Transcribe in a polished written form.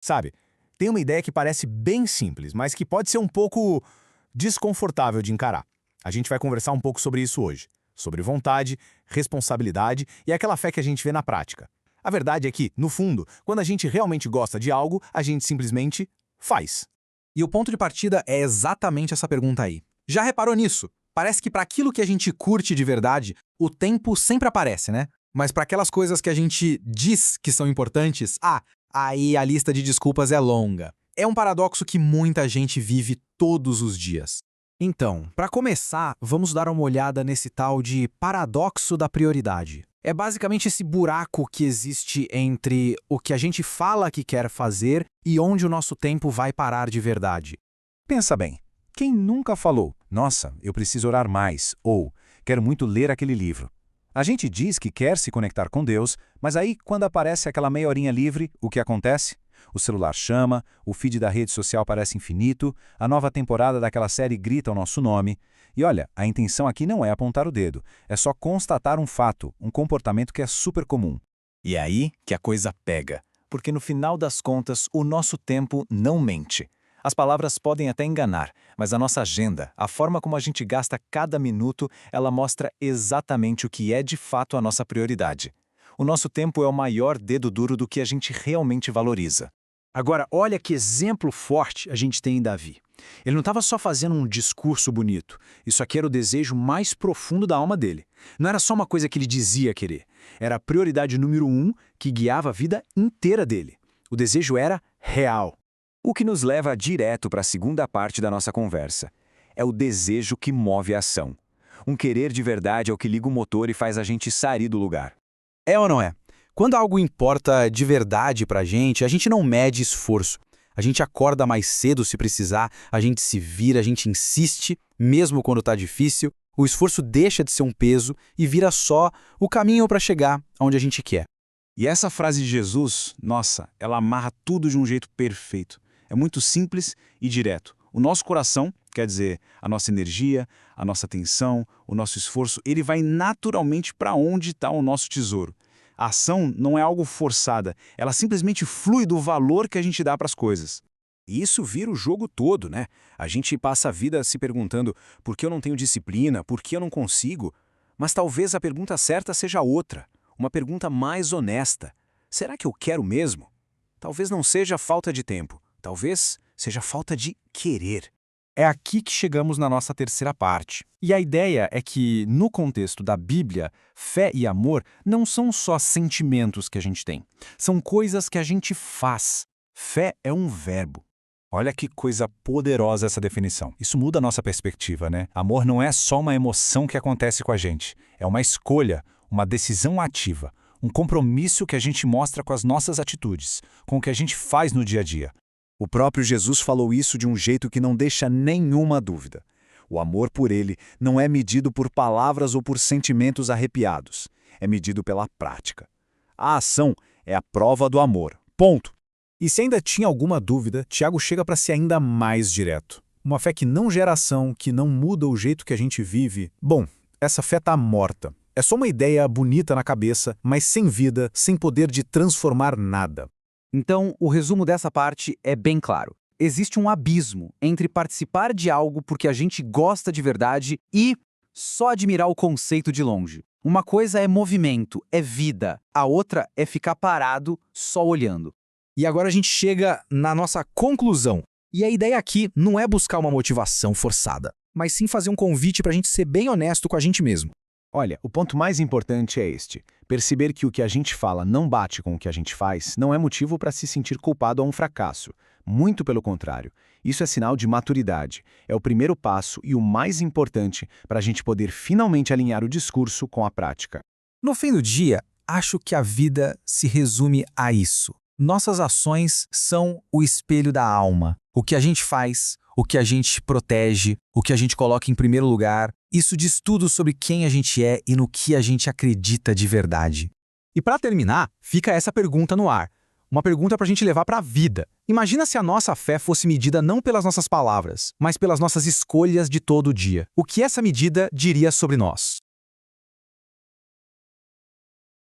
Sabe, tem uma ideia que parece bem simples, mas que pode ser um pouco desconfortável de encarar. A gente vai conversar um pouco sobre isso hoje. Sobre vontade, responsabilidade e aquela fé que a gente vê na prática. A verdade é que, no fundo, quando a gente realmente gosta de algo, a gente simplesmente faz. E o ponto de partida é exatamente essa pergunta aí. Já reparou nisso? Parece que para aquilo que a gente curte de verdade, o tempo sempre aparece, né? Mas para aquelas coisas que a gente diz que são importantes, aí a lista de desculpas é longa. É um paradoxo que muita gente vive todos os dias. Então, para começar, vamos dar uma olhada nesse tal de paradoxo da prioridade. É basicamente esse buraco que existe entre o que a gente fala que quer fazer e onde o nosso tempo vai parar de verdade. Pensa bem, quem nunca falou, nossa, eu preciso orar mais, ou quero muito ler aquele livro? A gente diz que quer se conectar com Deus, mas aí, quando aparece aquela meia horinha livre, o que acontece? O celular chama, o feed da rede social parece infinito, a nova temporada daquela série grita o nosso nome. E olha, a intenção aqui não é apontar o dedo, é só constatar um fato, um comportamento que é super comum. E é aí que a coisa pega, porque no final das contas, o nosso tempo não mente. As palavras podem até enganar, mas a nossa agenda, a forma como a gente gasta cada minuto, ela mostra exatamente o que é de fato a nossa prioridade. O nosso tempo é o maior dedo duro do que a gente realmente valoriza. Agora, olha que exemplo forte a gente tem em Davi. Ele não estava só fazendo um discurso bonito. Isso aqui era o desejo mais profundo da alma dele. Não era só uma coisa que ele dizia querer. Era a prioridade número 1 que guiava a vida inteira dele. O desejo era real. O que nos leva direto para a segunda parte da nossa conversa. É o desejo que move a ação. Um querer de verdade é o que liga o motor e faz a gente sair do lugar. É ou não é? Quando algo importa de verdade pra gente, a gente não mede esforço. A gente acorda mais cedo se precisar, a gente se vira, a gente insiste, mesmo quando tá difícil, o esforço deixa de ser um peso e vira só o caminho para chegar onde a gente quer. E essa frase de Jesus, nossa, ela amarra tudo de um jeito perfeito. É muito simples e direto. O nosso coração, quer dizer, a nossa energia, a nossa atenção, o nosso esforço, ele vai naturalmente para onde está o nosso tesouro. A ação não é algo forçada, ela simplesmente flui do valor que a gente dá para as coisas. E isso vira o jogo todo, né? A gente passa a vida se perguntando por que eu não tenho disciplina, por que eu não consigo? Mas talvez a pergunta certa seja outra, uma pergunta mais honesta. Será que eu quero mesmo? Talvez não seja falta de tempo, talvez seja falta de querer. É aqui que chegamos na nossa terceira parte. E a ideia é que, no contexto da Bíblia, fé e amor não são só sentimentos que a gente tem. São coisas que a gente faz. Fé é um verbo. Olha que coisa poderosa essa definição. Isso muda a nossa perspectiva, né? Amor não é só uma emoção que acontece com a gente. É uma escolha, uma decisão ativa, um compromisso que a gente mostra com as nossas atitudes, com o que a gente faz no dia a dia. O próprio Jesus falou isso de um jeito que não deixa nenhuma dúvida. O amor por ele não é medido por palavras ou por sentimentos arrepiados. É medido pela prática. A ação é a prova do amor. Ponto. E se ainda tinha alguma dúvida, Tiago chega para ser ainda mais direto. Uma fé que não gera ação, que não muda o jeito que a gente vive. Bom, essa fé está morta. É só uma ideia bonita na cabeça, mas sem vida, sem poder de transformar nada. Então, o resumo dessa parte é bem claro. Existe um abismo entre participar de algo porque a gente gosta de verdade e só admirar o conceito de longe. Uma coisa é movimento, é vida. A outra é ficar parado, só olhando. E agora a gente chega na nossa conclusão. E a ideia aqui não é buscar uma motivação forçada, mas sim fazer um convite para a gente ser bem honesto com a gente mesmo. Olha, o ponto mais importante é este. Perceber que o que a gente fala não bate com o que a gente faz não é motivo para se sentir culpado a um fracasso. Muito pelo contrário. Isso é sinal de maturidade. É o primeiro passo e o mais importante para a gente poder finalmente alinhar o discurso com a prática. No fim do dia, acho que a vida se resume a isso. Nossas ações são o espelho da alma. O que a gente faz, o que a gente protege, o que a gente coloca em primeiro lugar, isso diz tudo sobre quem a gente é e no que a gente acredita de verdade. E para terminar, fica essa pergunta no ar. Uma pergunta para a gente levar para a vida. Imagina se a nossa fé fosse medida não pelas nossas palavras, mas pelas nossas escolhas de todo dia. O que essa medida diria sobre nós?